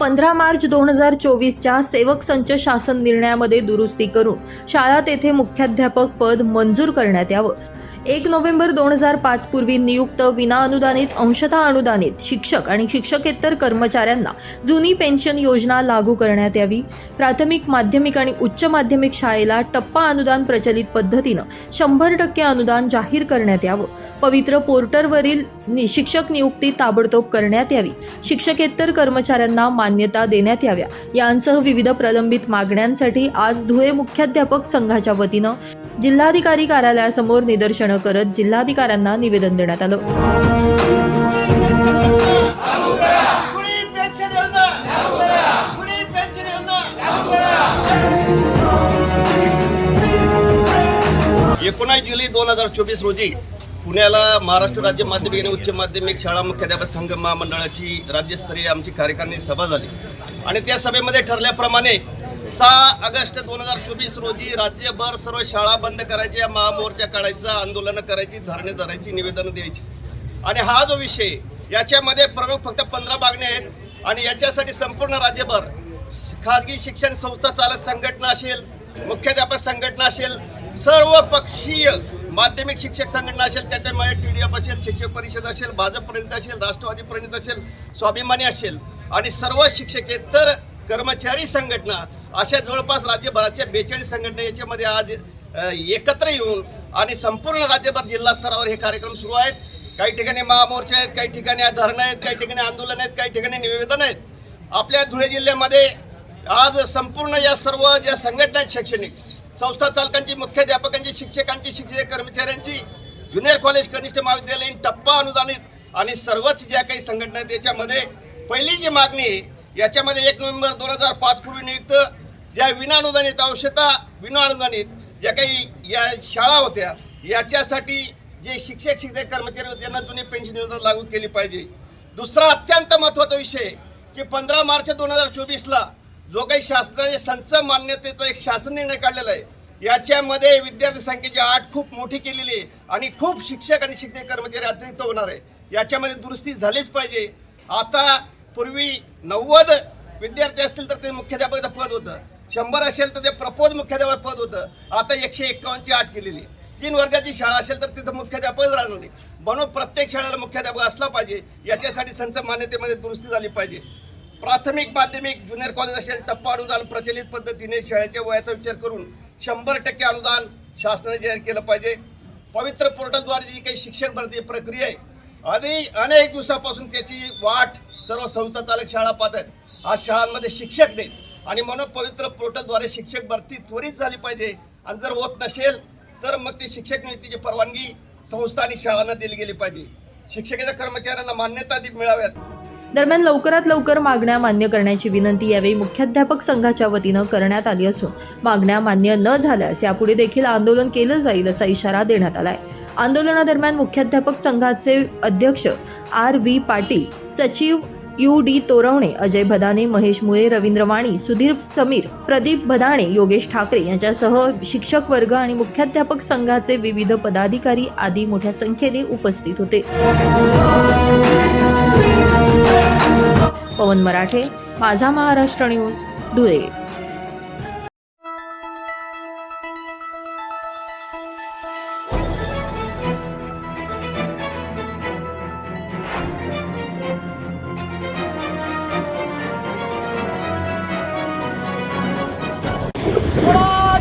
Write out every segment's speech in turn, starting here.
15 मार्च 2024च्या सेवक संच शासन निर्णयामध्ये दुरुस्ती करून शाळा तेथे मुख्याध्यापक पद मंजूर करण्यात यावं। 1 नोव्हेंबर 2005 पूर्वी नियुक्त विनाअनुदानित अंशतः अनुदानित शिक्षक आणि शिक्षकेतर कर्मचाऱ्यांना जुनी पेन्शन योजना लागू करण्यात यावी। प्राथमिक, माध्यमिक आणि उच्च माध्यमिक शाळेला टप्पा अनुदान प्रचलित पद्धतीनं 100% अनुदान जाहीर करण्यात यावं। पवित्र पोर्टलवरील शिक्षक नियुक्ती ताबडतोब करण्यात यावी। शिक्षकेतर कर्मचाऱ्यांना मान्यता देण्यात याव्या यांसह विविध प्रलंबित मागण्यांसाठी आज धुळे मुख्याध्यापक संघाच्या वतीनं जिल्हाधिकारी कार्यालयासमोर निदर्शनं करत जिल्हाधिकाऱ्यांना निवेदन देण्यात आलं। जुलै 2024 रोजी पुण्याला महाराष्ट्र राज्य माध्यमिक आणि उच्च माध्यमिक शाळा मुख्याध्यापक संघ महामंडळाची राज्यस्तरीय आमची कार्यकारिणी सभा झाली आणि त्या सभेमध्ये ठरल्याप्रमाणे 6 ऑगस्ट 2024 रोजी राज्यभर सर्व शाळा बंद करायच्या, महामोर्चा काढायचा, आंदोलन करायची, धरणे धरायची, निवेदन द्यायची। आणि हा जो विषय याच्यामध्ये प्रमुख फक्त 15 मागण्या आहेत आणि याच्यासाठी संपूर्ण राज्यभर खाजगी शिक्षण संस्था चालक संघटना असेल, मुख्याध्यापक संघटना असेल, सर्व पक्षीय माध्यमिक शिक्षक संघटना असेल, त्याच्यामध्ये TDF असेल, शिक्षक परिषद असेल, भाजप प्रणित असेल, राष्ट्रवादी प्रणित असेल, स्वाभिमानी असेल आणि सर्व शिक्षकेतर कर्मचारी संघटना अशा जवळपास राज्यभराच्या 42 संघटना याच्यामध्ये आज एकत्र येऊन आणि संपूर्ण राज्यभर जिल्हा स्तरावर हे कार्यक्रम सुरू आहेत। काही ठिकाणी महामोर्चा आहेत, काही ठिकाणी धरणं आहेत, काही ठिकाणी आंदोलन आहेत, काही ठिकाणी निवेदन आहेत। आपल्या धुळे जिल्ह्यामध्ये आज संपूर्ण या सर्व ज्या संघटना आहेत, शैक्षणिक संस्था चालकांची, मुख्याध्यापकांची, शिक्षकांची, शिक्षक कर्मचाऱ्यांची, ज्युनियर कॉलेज, कनिष्ठ महाविद्यालयीन, टप्पा अनुदानित आणि सर्वच ज्या काही संघटना आहेत याच्यामध्ये पहिली जी मागणी आहे याच्यामध्ये 1 नोव्हेंबर 2005 पूर्वी नियुक्त ज्या विनाअनुदानित अंशतः विनाअनुदानित ज्या काही या शाळा होत्या याच्यासाठी जे शिक्षक कर्मचारी होते त्यांना जुनी पेन्शन योजना लागू केली पाहिजे। दुसरा अत्यंत महत्त्वाचा विषय की 15 मार्च 2024ला जो काही शासनाने संच मान्यतेचा एक शासन निर्णय काढलेला आहे याच्यामध्ये विद्यार्थी संख्येची अट खूप मोठी केलेली आहे आणि खूप शिक्षक आणि शिक्षक कर्मचारी अतिरिक्त होणार आहे। याच्यामध्ये दुरुस्ती झालीच पाहिजे। आता पूर्वी 90 विद्यार्थी असतील तर ते मुख्याध्यापकाचं पद होतं, 100 असेल तर ते प्रपोज मुख्याध्यापक पद होतं। आता 151ची अट केलेली। 3 वर्गाची शाळा असेल तर तिथं मुख्याध्यापक राहणार नाही, म्हणून प्रत्येक शाळेला मुख्याध्यापक असला पाहिजे। याच्यासाठी संच मान्यतेमध्ये दुरुस्ती झाली पाहिजे। प्राथमिक, माध्यमिक, ज्युनियर कॉलेज असेल टप्पा अनुदान प्रचलित पद्धतीने शाळेच्या वयाचा विचार करून 100% अनुदान शासनाने जाहीर केलं पाहिजे। पवित्र पोर्टलद्वारे जी काही शिक्षक भरती प्रक्रिया आहे अनेक दिवसापासून त्याची वाट सर्व संस्था चालक शाळा पाहत आहेत। आज शाळांमध्ये शिक्षक नाहीत आणि म्हणून पवित्र पोर्टलद्वारे शिक्षक भरती त्वरित झाली पाहिजे आणि जर होत नसेल तर मग ती शिक्षक नियुक्तीची परवानगी संस्था आणि शाळांना दिली गेली पाहिजे। शिक्षकेतर कर्मचाऱ्यांना मान्यता मिळाव्यात। दरम्यान लवकरात लवकर मागण्या मान्य करण्याची विनंती यावेळी मुख्याध्यापक संघाच्या वतीनं करण्यात आली असून मागण्या मान्य न झाल्यास यापुढे देखील आंदोलन केलं जाईल असा इशारा देण्यात आलाय। आंदोलनादरम्यान मुख्याध्यापक संघाचे अध्यक्ष RV पाटील, सचिव UD तोरवणे, अजय भदाने, महेश मुळे, रवींद्र वाणी, सुधीर समीर, प्रदीप भदाणे, योगेश ठाकरे यांच्यासह शिक्षक वर्ग आणि मुख्याध्यापक संघाचे विविध पदाधिकारी आदी मोठ्या संख्येने उपस्थित होते। पवन मराठे, माझा महाराष्ट्र न्यूज, धुळे।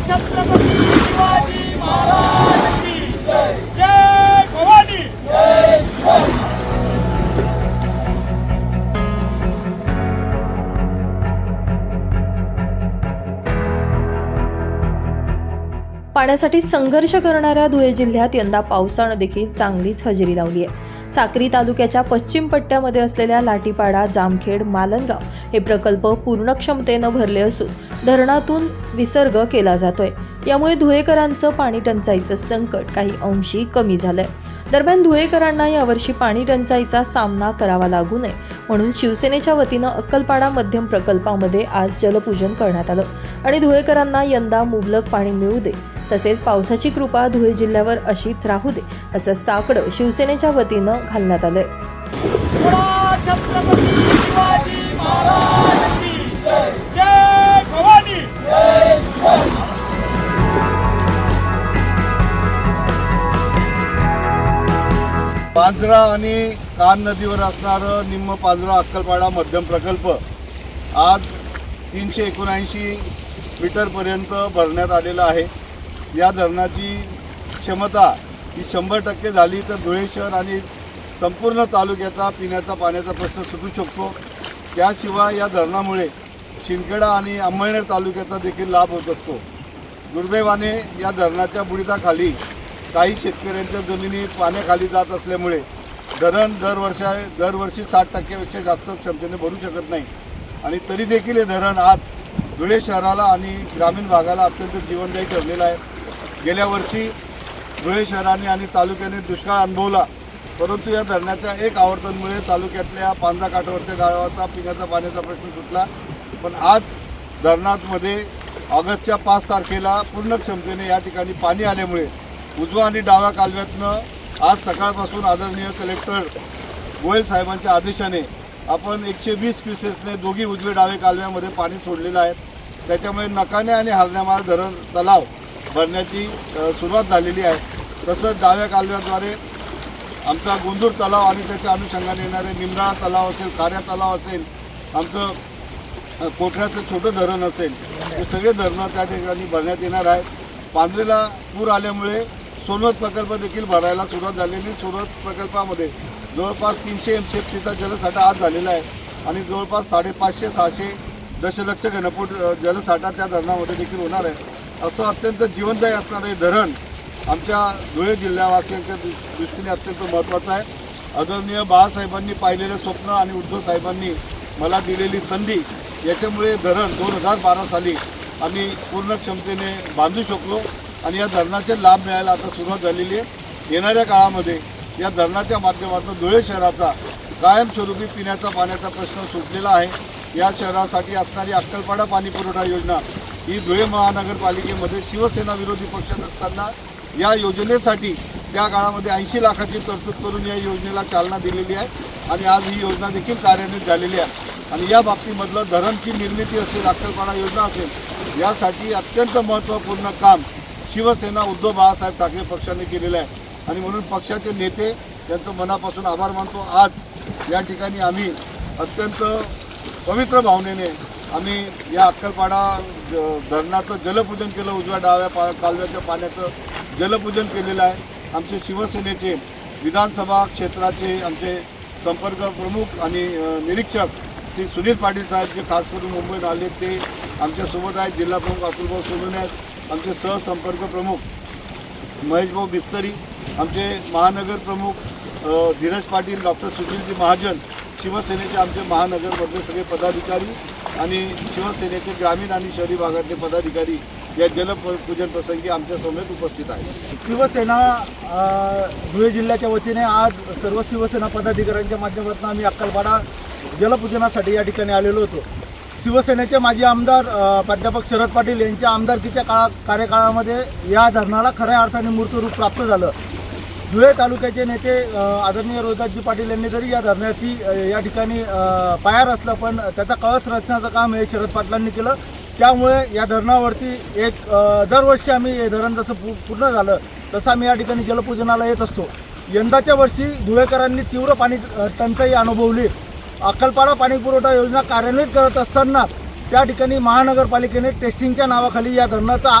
छत्रपती शिवाजी महाराज की जय। जय भवानी, जय शिवाजी। पाण्यासाठी संघर्ष करणाऱ्या धुळे जिल्ह्यात यंदा पावसानं देखील चांगलीच हजेरी लावली आहे। साक्री तालुक्याच्या पश्चिम पट्ट्यामध्ये असलेल्या लाटीपाडा, जामखेड, मालनगाव हे प्रकल्प पूर्ण क्षमतेनं भरले असून धरणातून विसर्ग केला जातोय। यामुळे धुळेकरांचं पाणी टंचाईचं संकट काही अंशी कमी झालंय। दरम्यान धुळेकरांना यावर्षी पाणी टंचाईचा सामना करावा लागू नये म्हणून शिवसेनेच्या वतीनं अक्कलपाडा मध्यम प्रकल्पामध्ये आज जलपूजन करण्यात आलं आणि धुळेकरांना यंदा मुबलक पाणी मिळू दे तसेच पावसाची कृपा धुळे जिल्ह्यावर अशीच राहू दे असं साकडं शिवसेनेच्या वतीनं घालण्यात आलंय। छत्रपती शिवाजी महाराज पांझरा आणि कान नदीवर असणारं निम्म पांझरा अक्कलपाडा मध्यम प्रकल्प आज 379 मीटरपर्यंत भरण्यात आलेला आहे. या धरणाची क्षमता ही 100% झाली तर धुळे शहर आणि संपूर्ण तालुक्याचा पिण्याचा पाण्याचा प्रश्न सुटू शकतो. त्याशिवाय या धरणामुळे शिंदखेडा आणि अंमळनेर तालुक्याचा देखील लाभ होत असतो. दुर्दैवाने या धरणाच्या बुडीदाखाली काही शेतकऱ्यांच्या जमिनी पाण्याखाली जात असल्यामुळे धरण दरवर्षी 60%पेक्षा जास्त क्षमतेने भरू शकत नाही आणि तरी देखील हे धरण आज धुळे शहराला आणि ग्रामीण भागाला अत्यंत जीवनदायी ठरलेलं आहे. गेल्या वर्षी धुळे शहराने आणि तालुक्याने दुष्काळ अनुभवला, परंतु या धरणाच्या एक आवर्तनमुळे तालुक्यातल्या पांझरा काठावरच्या गावाचा पिण्याचा पाण्याचा प्रश्न सुटला. पण आज धरणामध्ये ऑगस्टच्या 5 तारखेला पूर्ण क्षमतेने या ठिकाणी पाणी आल्यामुळे उजवा आणि डाव्या कालव्यातनं आज सकाळपासून आदरणीय कलेक्टर गोयल साहेबांच्या आदेशाने आपण 120 क्युसेसने दोघी उजवे डावे कालव्यामध्ये पाणी सोडलेलं आहे. त्याच्यामुळे नकाने आणि हरण्यामाळ धरण तलाव भरण्याची सुरुवात झालेली आहे. तसंच डाव्या कालव्याद्वारे आमचा गोंदूर तलाव आणि त्याच्या अनुषंगाने येणारे निमराळा तलाव असेल, कार्या तलाव असेल, आमचं कोठऱ्याचं छोटं धरण असेल, हे सगळे धरणं त्या ठिकाणी भरण्यात येणार आहे. पांझरेला पूर आल्यामुळे सोनवत प्रकल्प देखील भरायला सुरुवात झालेली. सोनवत प्रकल्पामध्ये जवळपास 300 MCFCचा जलसाठा आज झालेला आहे आणि जवळपास 550-600 दशलक्ष घनफूट जलसाठा त्या धरणामध्ये देखील होणार आहे. असं अत्यंत जीवनदायी असणारं हे धरण आमच्या धुळे जिल्हावासियांच्या दृष्टीने अत्यंत महत्त्वाचं आहे. आदरणीय बाळासाहेबांनी पाहिलेलं स्वप्न आणि उद्धव साहेबांनी मला दिलेली संधी याच्यामुळे धरण 2012 साली आम्ही पूर्ण क्षमतेने बांधू शकलो आणि या धरणाचे लाभ मिळायला आता सुरुवात झालेली आहे. येणाऱ्या काळामध्ये या धरणाच्या माध्यमातून धुळे शहराचा कायमस्वरूपी पिण्याचा पाण्याचा प्रश्न सुटलेला आहे. या शहरासाठी असणारी अक्कलपाडा पाणी पुरवठा योजना ही धुळे महानगरपालिकेमध्ये शिवसेना विरोधी पक्षात असताना या योजनेसाठी त्या काळामध्ये 80 लाखाची तरतूद करून या योजनेला चालना दिलेली आहे आणि आज ही योजना देखील कार्यान्वित झालेली आहे. आणि या बाबतीमधलं धरणची निर्मिती असेल, अक्कलपाडा योजना असेल, यासाठी अत्यंत महत्त्वपूर्ण काम शिवसेना उद्धव बाळासाहेब ठाकरे पक्षाने केलेलं आहे आणि म्हणून पक्षाचे नेते त्यांचं मनापासून आभार मानतो. आज या ठिकाणी आम्ही अत्यंत पवित्र भावनेने आम्ही या अक्कलपाडा धरणाचं जलपूजन केलं. उजव्या डाव्या कालव्याच्या पाण्याचं जलपूजन केलेलं आहे. आमचे शिवसेनेचे विधानसभा क्षेत्राचे आमचे संपर्क प्रमुख आणि निरीक्षक श्री सुनील पाटील साहेब, जे खास करून मुंबईत आले, ते आमच्यासोबत आहेत. जिल्हा प्रमुख अतुलभाऊ सोनवणे आहेत. आमचे सहसंपर्क प्रमुख महेशभाऊ बिस्तरी, आमचे महानगर प्रमुख धीरज पाटील, डॉक्टर सुशीलजी महाजन, शिवसेनेचे आमचे महानगरमधले सगळे पदाधिकारी आणि शिवसेनेचे ग्रामीण आणि शहरी भागातले पदाधिकारी या जलपूजन प्रसंगी आमच्या समवेत उपस्थित आहेत. शिवसेना धुळे जिल्ह्याच्या वतीने आज सर्व शिवसेना पदाधिकाऱ्यांच्या माध्यमातून आम्ही अक्कलपाडा जलपूजनासाठी या ठिकाणी आलेलो होतो. शिवसेनेचे माजी आमदार प्राध्यापक शरद पाटील यांच्या आमदारकीच्या कार्यकाळामध्ये या धरणाला खऱ्या अर्थाने मूर्तरूप प्राप्त झालं. धुळे तालुक्याचे नेते आदरणीय रोहिदासजी पाटील यांनी जरी या धरणाची या ठिकाणी पाया रचलं, पण त्याचा कळस रचण्याचं काम हे शरद पाटलांनी केलं. त्यामुळे या धरणावरती एक दरवर्षी आम्ही हे धरण जसं पूर्ण झालं तसं आम्ही या ठिकाणी जलपूजनाला येत असतो. यंदाच्या वर्षी धुळेकरांनी तीव्र पाणी टंचाई अनुभवली. अक्कलपाडा पाणी पुरवठा योजना कार्यान्वित करत असताना त्या ठिकाणी महानगरपालिकेने टेस्टिंगच्या नावाखाली या धरणाचा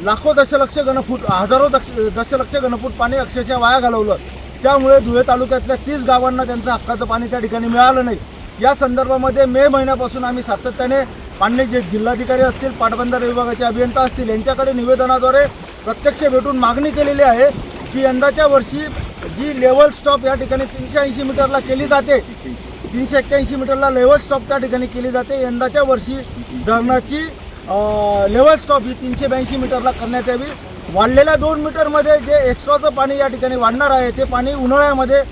लाखो दशलक्ष घनफूट, हजारो दशलक्ष घनफूट पाणी अक्षरशः वाया घालवलं. त्यामुळे धुळे तालुक्यातल्या 30 गावांना त्यांचं हक्काचं पाणी त्या ठिकाणी मिळालं नाही. या संदर्भामध्ये मे महिन्यापासून आम्ही सातत्याने माननीय जे जिल्हाधिकारी असतील, पाटबंधारे विभागाचे अभियंता असतील, यांच्याकडे निवेदनाद्वारे प्रत्यक्ष भेटून मागणी केलेली आहे की यंदाच्या वर्षी जी लेवल स्टॉप या ठिकाणी 380 मीटरला केली जाते, 381 मीटरला लेवल स्टॉप त्या ठिकाणी केली जाते, यंदाच्या वर्षी धरणाची लेवल स्टॉप ही 382 मीटरला करण्यात यावी. वाढलेल्या 2 मीटरमध्ये जे एक्स्ट्राचं पाणी या ठिकाणी वाढणार आहे ते पाणी उन्हाळ्यामध्ये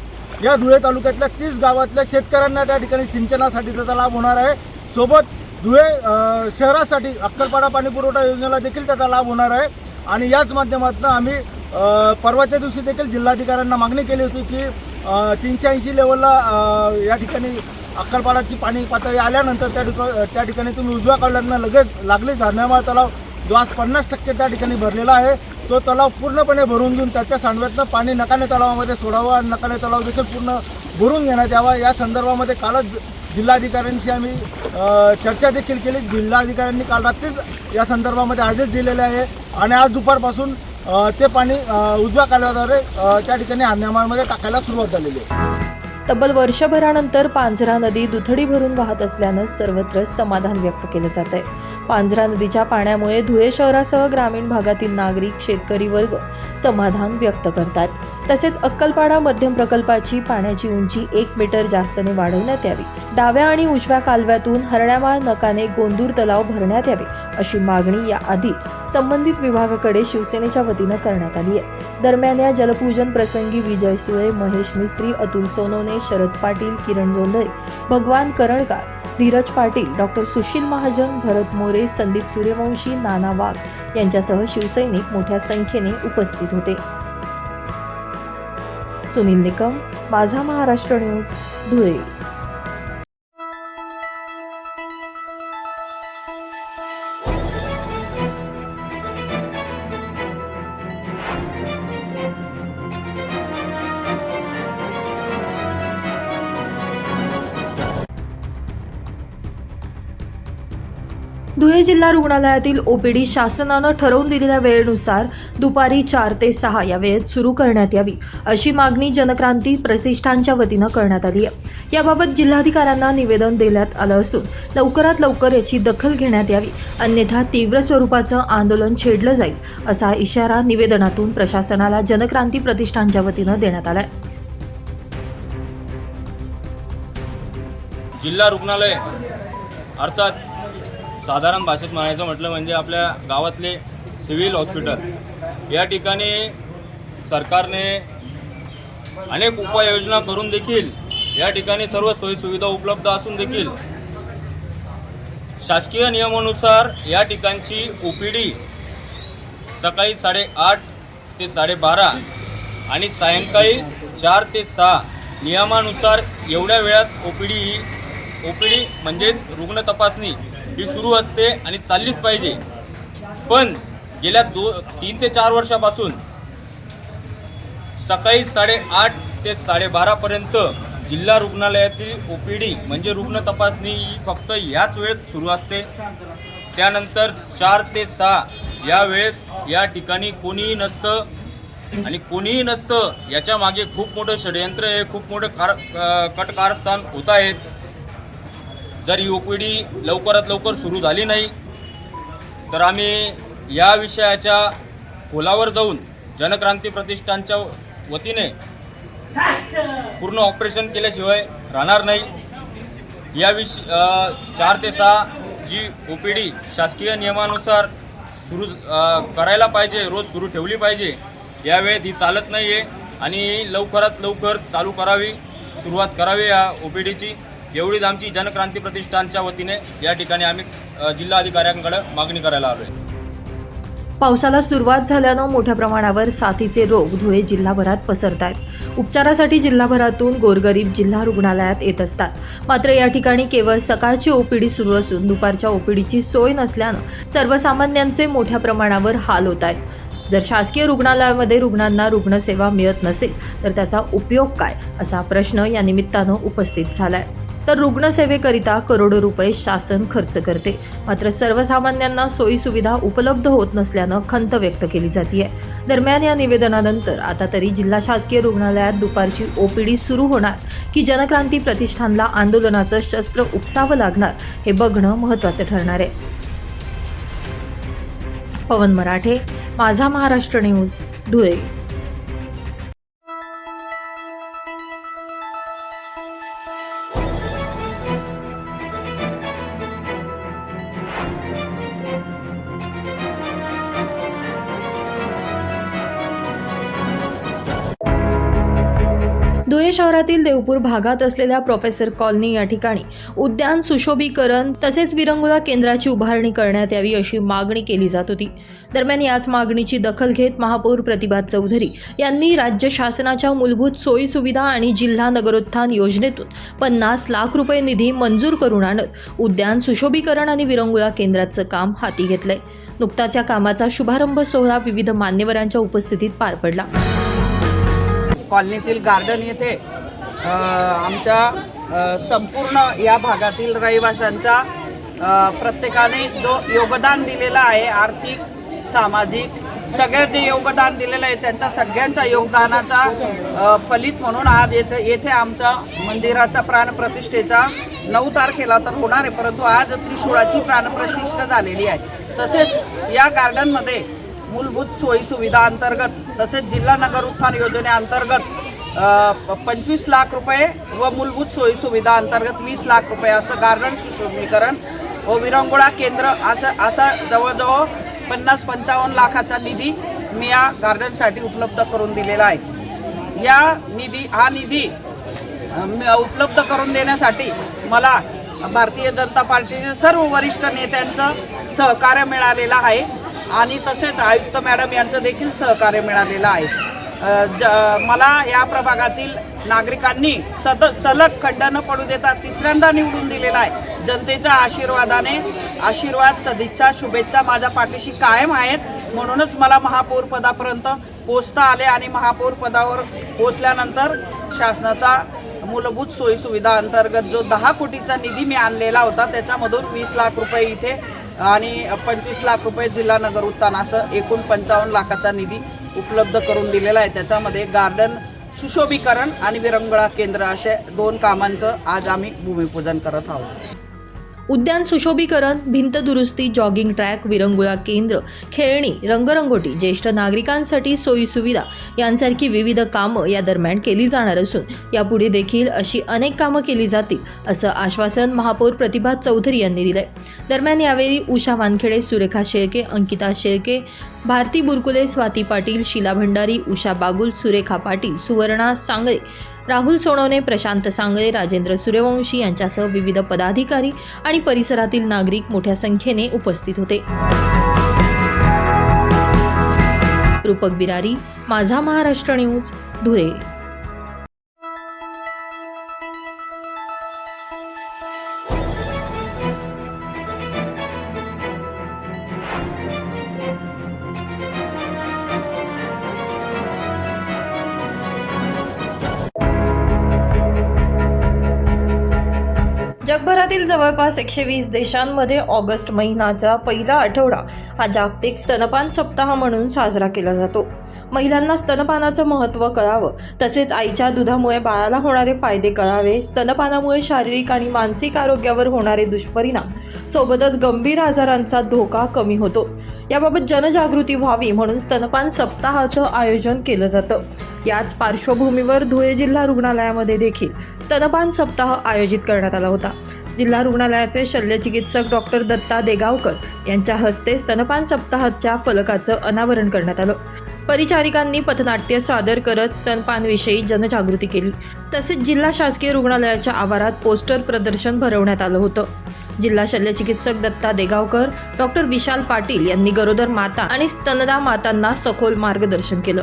या धुळे तालुक्यातल्या 30 गावातल्या शेतकऱ्यांना त्या ठिकाणी सिंचनासाठी त्याचा लाभ होणार आहे. सोबत धुळे शहरासाठी अक्कलपाडा पाणी पुरवठा योजनेला देखील त्याचा लाभ होणार आहे. आणि याच माध्यमातून आम्ही परवाच्या दिवशी देखील जिल्हाधिकाऱ्यांना मागणी केली होती की 380 लेवलला या ठिकाणी अक्कलपाडाची पाणी पातळी आल्यानंतर त्या ठिकाणी तुम्ही उजव्या कालव्यातनं लगेच लागलीच हरण्यामाळ तलाव जो आज 50% त्या ठिकाणी भरलेला आहे, तो तलाव पूर्णपणे भरून घेऊन त्याच्या सांडव्यातलं पाणी नकाने तलावामध्ये सोडावं आणि नकाने तलाव देखील पूर्ण भरून घेण्यात यावा. या संदर्भामध्ये कालच जिल्हाधिकाऱ्यांशी आम्ही चर्चा देखील केली. जिल्हाधिकाऱ्यांनी काल रात्रीच या संदर्भामध्ये आदेश दिलेले आहे आणि आज दुपारपासून ते पाणी उजव्या कालव्याद्वारे त्या ठिकाणी हान्यामाळमध्ये टाकायला सुरुवात झालेली आहे. तब्बल वर्षभरानंतर पांझरा नदी दुथडी भरून वाहत असल्यानं सर्वत्र समाधान व्यक्त केलं जात आहे. पांझरा नदीच्या पाण्यामुळे धुळे शहरासह ग्रामीण भागातील नागरिक, शेतकरी वर्ग समाधान व्यक्त करतात. तसेच अक्कलपाडा मध्यम प्रकल्पाची पाण्याची उंची 1 मीटर जास्तने वाढवण्यात यावी. डाव्या आणि उजव्या कालव्यातून हरण्यामाळ नकाने गोंदूर तलाव भरण्यात यावे अशी मागणी याआधीच संबंधित विभागाकडे शिवसेनेच्या वतीनं करण्यात आली आहे. दरम्यान या जलपूजन प्रसंगी विजय सुळे, महेश मिस्त्री, अतुल सोनवणे, शरद पाटील, किरण जोंधळे, भगवान करणकार, धीरज पाटील, डॉक्टर सुशील महाजन, भरत मोरे, संदीप सूर्यवंशी, नाना वाघ यांच्यासह शिवसैनिक मोठ्या संख्येने उपस्थित होते. सुनील निकम, माझा महाराष्ट्र न्यूज, धुळे. धुळे जिल्हा रुग्णालयातील ओपीडी शासनानं ठरवून दिलेल्या वेळेनुसार दुपारी 4 ते 6 या वेळेत सुरू करण्यात यावी अशी मागणी जनक्रांती प्रतिष्ठानच्या वतीनं करण्यात आली आहे. याबाबत जिल्हाधिकाऱ्यांना निवेदन देण्यात आलं असून लवकरात लवकर याची दखल घेण्यात यावी, अन्यथा तीव्र स्वरूपाचं आंदोलन छेडलं जाईल असा इशारा निवेदनातून प्रशासनाला जनक्रांती प्रतिष्ठानच्या वतीनं देण्यात आलाय. जिल्हा रुग्णालय अर्थात साधारण भाषेत म्हणायचं म्हटलं म्हणजे आपल्या गावातले सिव्हिल हॉस्पिटल, या ठिकाणी सरकारने अनेक उपाययोजना करून देखील या ठिकाणी सर्व सोयीसुविधा उपलब्ध असून देखील शासकीय नियमानुसार या ठिकाणची OPD सकाळी 8:30 ते 12:30 आणि सायंकाळी 4 ते 6 नियमानुसार एवढ्या वेळात OPD म्हणजेच रुग्ण तपासणी ही सुरू असते आणि चाललीच पाहिजे. पण गेल्या 3 ते 4 वर्षापासून सकाळी 8:30 ते 12:30पर्यंत जिल्हा रुग्णालयातील OPD म्हणजे रुग्ण तपासणी ही फक्त याच वेळेत सुरू असते. त्यानंतर 4 ते 6 या वेळेत या ठिकाणी कोणीही नसतं आणि कोणीही नसतं याच्या मागे खूप मोठं षडयंत्र आहे, खूप मोठं कटकारस्थान होत आहेत. जर ही OPD लवकरात लवकर सुरू झाली नाही तर आम्ही या विषयाच्या खोलावर जाऊन जनक्रांती प्रतिष्ठानच्या वतीने पूर्ण ऑपरेशन केल्याशिवाय राहणार नाही. 4 ते 6 जी OPD शासकीय नियमानुसार सुरू करायला पाहिजे, रोज सुरू ठेवली पाहिजे, यावेळेत ही चालत नाही आहे आणि लवकरात लवकर चालू करावी, सुरुवात करावी या OPDची. एवढीच आमची जनक्रांती प्रतिष्ठानच्या वतीने या ठिकाणी आम्ही जिल्हाधिकाऱ्यांकडे मागणी करायला आलो आहे. पावसाला सुरुवात झाल्यानं मोठ्या प्रमाणावर साथीचे रोग धुळे जिल्हाभरात पसरत आहेत. उपचारासाठी जिल्हाभरातून गोरगरीब जिल्हा रुग्णालयात येत असतात. मात्र या ठिकाणी केवळ सकाळची OPD सुरू असून दुपारच्या OPDची सोय नसल्यानं सर्वसामान्यांचे मोठ्या प्रमाणावर हाल होत आहेत. जर शासकीय रुग्णालयामध्ये रुग्णांना रुग्णसेवा मिळत नसेल तर त्याचा उपयोग काय असा प्रश्न या निमित्तानं उपस्थित झालाय. तर रुग्णसेवेकरिता करोडो रुपये शासन खर्च करते, मात्र सर्वसामान्यांना सोयीसुविधा उपलब्ध होत नसल्यानं खंत व्यक्त केली जाते. दरम्यान या निवेदनानंतर आता तरी जिल्हा शासकीय रुग्णालयात दुपारची OPD सुरू होणार की जनक्रांती प्रतिष्ठानला आंदोलनाचं शस्त्र उपसावं लागणार हे बघणं महत्त्वाचं ठरणार आहे. पवन मराठे, माझा महाराष्ट्र न्यूज, धुळे. धुळे शहरातील देवपूर भागात असलेल्या प्रोफेसर कॉलनी या ठिकाणी उद्यान सुशोभीकरण तसेच विरंगुळा केंद्राची उभारणी करण्यात यावी अशी मागणी केली जात होती. दरम्यान याच मागणीची दखल घेत महापौर प्रतिभा चौधरी यांनी राज्य शासनाच्या मूलभूत सोयी सुविधा आणि जिल्हा नगरोत्थान योजनेतून 50 लाख रुपये निधी मंजूर करून आणत उद्यान सुशोभीकरण आणि विरंगुळा केंद्राचं काम हाती घेतलंय. नुकताच या कामाचा शुभारंभ सोहळा विविध मान्यवरांच्या उपस्थितीत पार पडला. कॉलनीतील गार्डन येथे आमच्या संपूर्ण या भागातील रहिवाशांच्या प्रत्येकाने जो योगदान दिलेलं आहे, आर्थिक सामाजिक सगळे जे योगदान दिलेलं आहे त्यांच्या सगळ्यांच्या योगदानाचा फलित म्हणून आज येथे आमच्या मंदिराचा प्राणप्रतिष्ठेचा 9 तारखेला तर होणार आहे, परंतु आज त्रिशूळाची प्राणप्रतिष्ठा झालेली आहे. तसेच या गार्डनमध्ये मूलभूत सोयीसुविधा अंतर्गत तसेच जिल्हा नगर उत्थान योजनेअंतर्गत 25 लाख रुपये व मूलभूत सोयीसुविधा अंतर्गत 20 लाख रुपये असं गार्डन सुशोभीकरण व विरंगुळा केंद्र असा जवळजवळ 50-55 लाखाचा निधी मी या गार्डनसाठी उपलब्ध करून दिलेला आहे. हा निधी उपलब्ध करून देण्यासाठी मला भारतीय जनता पार्टीचे सर्व वरिष्ठ नेत्यांचं सहकार्य मिळालेलं आहे आणि तसेच आयुक्त मॅडम यांचं देखील सहकार्य मिळालेलं आहे. मला या प्रभागातील नागरिकांनी सलग खंड न पडू देता तिसऱ्यांदा निवडून दिलेला आहे. जनतेच्या आशीर्वादाने आशीर्वाद, सदिच्छा, शुभेच्छा माझ्या पाठीशी कायम आहेत. म्हणूनच मला महापौर पदापर्यंत पोहोचता आले आणि महापौर पदावर पोहोचल्यानंतर शासनाचा मूलभूत सोयीसुविधा अंतर्गत जो 10 कोटीचा निधी मी आणलेला होता त्याच्यामधून 20 लाख रुपये इथे आणि 25 लाख रुपये जिल्हा नगर उत्थान असं एकूण 55 लाखाचा निधी उपलब्ध करून दिलेला आहे. त्याच्यामध्ये गार्डन सुशोभीकरण आणि विरंगुळा केंद्र असे 2 कामांचं आज आम्ही भूमिपूजन करत आहोत. उद्यान सुशोभीकरण, भिंत दुरुस्ती, जॉगिंग ट्रॅक, विरंगुळा केंद्र, खेळणी, रंगरंगोटी, ज्येष्ठ नागरिकांसाठी सोयी सुविधा यांसारखी विविध कामं या दरम्यान केली जाणार असून यापुढे देखील अशी अनेक कामं केली जातील असं आश्वासन महापौर प्रतिभा चौधरी यांनी दिलंय. दरम्यान यावेळी उषा वानखेडे, सुरेखा शेळके, अंकिता शेळके, भारती बुरकुले, स्वाती पाटील, शीला भंडारी, उषा बागुल, सुरेखा पाटील, सुवर्णा सांगळे, राहुल सोनवणे, प्रशांत सांगळे, राजेंद्र सूर्यवंशी यांच्यासह विविध पदाधिकारी आणि परिसरातील नागरिक मोठ्या संख्येने उपस्थित होते. रूपक बिरारी, माझा महाराष्ट्र न्यूज, धुळे. जगभरातील जवळपास 120 देशांमध्ये ऑगस्ट महिन्याचा पहिला आठवडा हा जागतिक स्तनपान सप्ताह म्हणून साजरा केला जातो. महिलांना स्तनपानाचं महत्त्व कळावं, तसेच आईच्या दुधामुळे बाळाला होणारे फायदे कळावे, स्तनपानामुळे शारीरिक आणि मानसिक आरोग्यावर होणारे दुष्परिणाम सोबतच गंभीर आजारांचा धोका कमी होतो, याबाबत जनजागृती व्हावी म्हणून स्तनपान सप्ताहाचं आयोजन केलं जातं. याच पार्श्वभूमीवर धुळे जिल्हा रुग्णालयामध्ये देखील स्तनपान सप्ताह आयोजित करण्यात आला होता. जिल्हा रुग्णालयाचे शल्यचिकित्सक डॉक्टर दत्ता देगावकर यांच्या हस्ते स्तनपान सप्ताहाच्या फलकाचं अनावरण करण्यात आलं. परिचारिकांनी पथनाट्य सादर करत स्तनपानविषयी जनजागृती केली. तसेच जिल्हा शासकीय रुग्णालयाच्या आवारात पोस्टर प्रदर्शन भरवण्यात आलं होतं. जिल्हा शल्यचिकित्सक दत्ता देगावकर, डॉक्टर विशाल पाटील यांनी गरोदर माता आणि स्तनदा मातांना सखोल मार्गदर्शन केलं.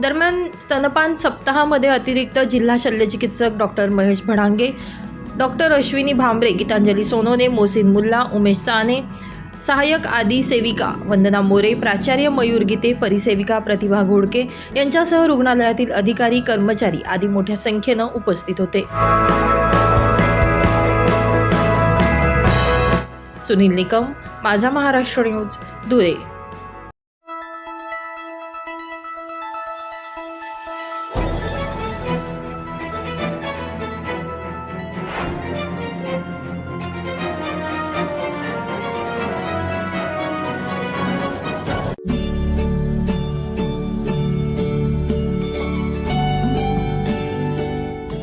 दरम्यान स्तनपान सप्ताहामध्ये अतिरिक्त जिल्हा शल्यचिकित्सक डॉक्टर महेश भडांगे, डॉक्टर अश्विनी भांबरे, गीतांजली सोनोने, मोहसिन मुल्ला, उमेश साने, सहाय्यक आदी सेविका वंदना मोरे, प्राचार्य मयूर गीते, परिसेविका प्रतिभा घोडके यांच्यासह रुग्णालयातील अधिकारी, कर्मचारी आदी मोठ्या संख्येनं उपस्थित होते. सुनील निकम, माझा महाराष्ट्र न्यूज, धुळे.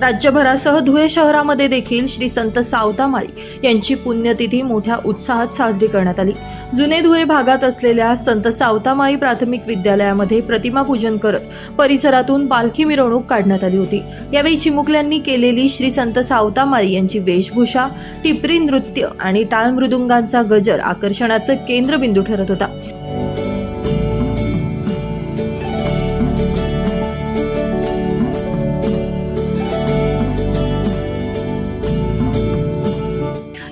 राज्यभरासह धुळे शहरामध्ये देखील श्री संत सावतामाई यांची पुण्यतिथी मोठ्या उत्साहात साजरी करण्यात आली. जुने धुळे भागात असलेल्या संत सावतामाई प्राथमिक विद्यालयामध्ये प्रतिमा पूजन करत परिसरातून पालखी मिरवणूक काढण्यात आली होती. यावेळी चिमुकल्यांनी केलेली श्री संत सावतामाई यांची वेशभूषा, टिपरी नृत्य आणि टाळ मृदुंगांचा गजर आकर्षणाचं केंद्रबिंदू ठरत होता.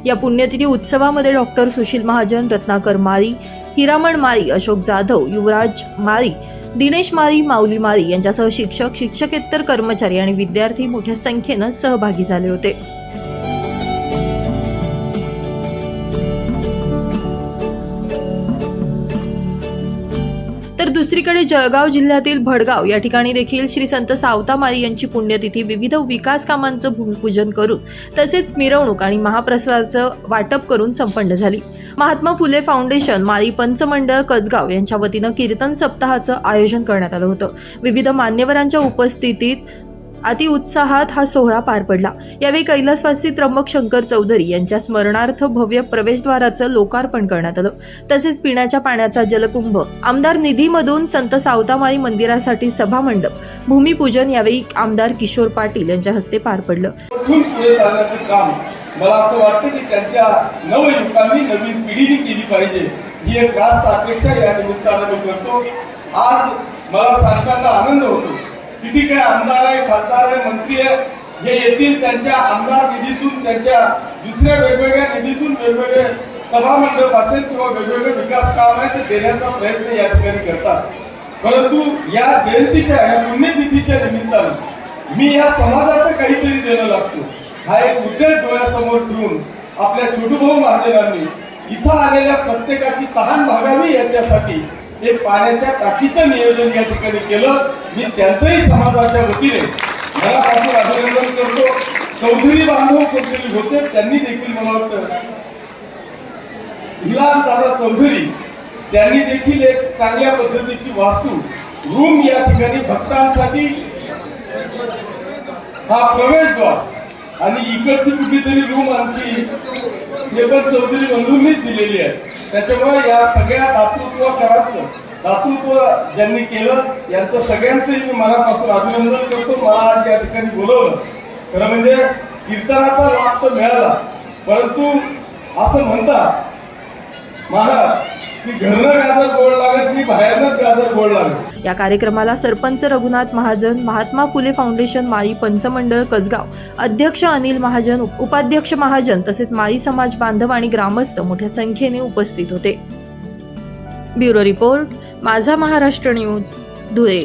या पुण्यतिथी उत्सवामध्ये डॉक्टर सुशील महाजन, रत्नाकर माळी, हिरामण माळी, अशोक जाधव, युवराज माळी, दिनेश माळी, माऊली माळी यांच्यासह शिक्षक, शिक्षकेतर कर्मचारी आणि विद्यार्थी मोठ्या संख्येनं सहभागी झाले होते. तर दुसरीकडे जळगाव जिल्ह्यातील भडगाव या ठिकाणी देखील श्री संत सावतामाई यांची पुण्यतिथी विविध विकास कामांचं भूमिपूजन करून तसेच मिरवणूक आणि महाप्रसादाचं वाटप करून संपन्न झाली. महात्मा फुले फाउंडेशन माळी पंचमंडळ कसगाव यांच्या वतीनं कीर्तन सप्ताहाचं आयोजन करण्यात आलं होतं. विविध मान्यवरांच्या उपस्थितीत अतिउत्साहात हा सोहळा पार पडला. यावेळी कैलासवासी त्र्यंबक शंकर चौधरी यांच्या स्मरणार्थ भव्य प्रवेशद्वाराचं लोकार्पण करण्यात आलं. तसेच पिण्याच्या पाण्याचा जलकुंभ, आमदार निधीमधून संत सावतामाई मंदिरासाठी सभामंडप, भूमिपूजन यावेळी आमदार किशोर पाटील यांच्या हस्ते पार पडलं. पुढे चालण्याचं काम मला असं वाटतं की त्यांच्या नवयुवकांनी, नवीन पिढीने केली पाहिजे. ही एक रास्त अपेक्षा या निमित्तानं मी करतो. आज मला सांगताना आनंद होतो की ठीक आहे, आमदार आहे, खासदार आहे, मंत्री आहे, हे येतील त्यांच्या आमदार निधीतून, त्यांच्या दुसऱ्या वेगवेगळ्या निधीतून वेगवेगळे सभामंडप असेल किंवा वेगवेगळे विकास काम आहे ते देण्याचा प्रयत्न या ठिकाणी करतात. परंतु या जयंतीच्या, या पुण्यतिथीच्या निमित्तानं मी या समाजाचं काहीतरी देणं लागतो हा एक उद्देश डोळ्यासमोर ठेवून आपल्या छोटूभाऊ महाजनांनी इथं आलेल्या प्रत्येकाची तहान भागावी याच्यासाठी एक पाण्याच्या टाकीचं नियोजन या ठिकाणी केलं. मी त्यांचंही समाजाच्या वतीने मनापासून अभिनंदन करतो. चौधरी बांधव कोणतरी होते, त्यांनी देखील मला वाटतं हिलाल दादा चौधरी त्यांनी देखील एक चांगल्या पद्धतीची वास्तू रूम या ठिकाणी भक्तांसाठी हा प्रवेशद्वार आणि इकडची कुठेतरी रूम आमची केवळ चौधरी बंधूंनीच दिलेली आहे. त्याच्यामुळे या सगळ्या दातृत्व ज्यांनी केलं यांचं सगळ्यांचंही मी मनापासून अभिनंदन करतो. मला आज या ठिकाणी बोलवलं खरं म्हणजे कीर्तनाचा लाभ तर मिळाला, परंतु असं म्हणतात महाराज की घरनं गाजर गोड लागत नाही, बाहेरनंच गाजर गोड लागत. या कार्यक्रमाला सरपंच रघुनाथ महाजन, महात्मा फुले फाउंडेशन माळी पंचमंडळ कसगाव अध्यक्ष अनिल महाजन, उपाध्यक्ष महाजन तसेच माळी समाज बांधव आणि ग्रामस्थ मोठ्या संख्येने उपस्थित होते. ब्युरो रिपोर्ट, माझा महाराष्ट्र न्यूज, धुळे.